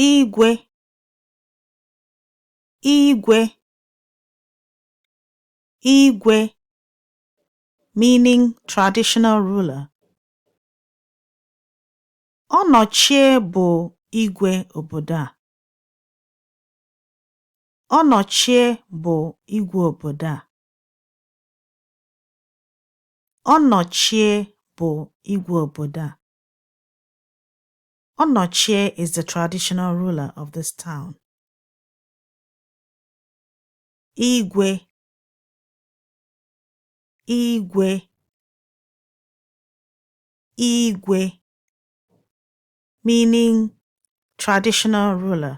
Igwe, Igwe, Igwe, meaning traditional ruler. Ọnọchie bụ igwe obodo a. Ọnọchie bụ igwe obodo a. Ọnọchie bụ igwe obodo a. Ọnọchie is the traditional ruler of this town. Igwe, Igwe, Igwe, meaning traditional ruler.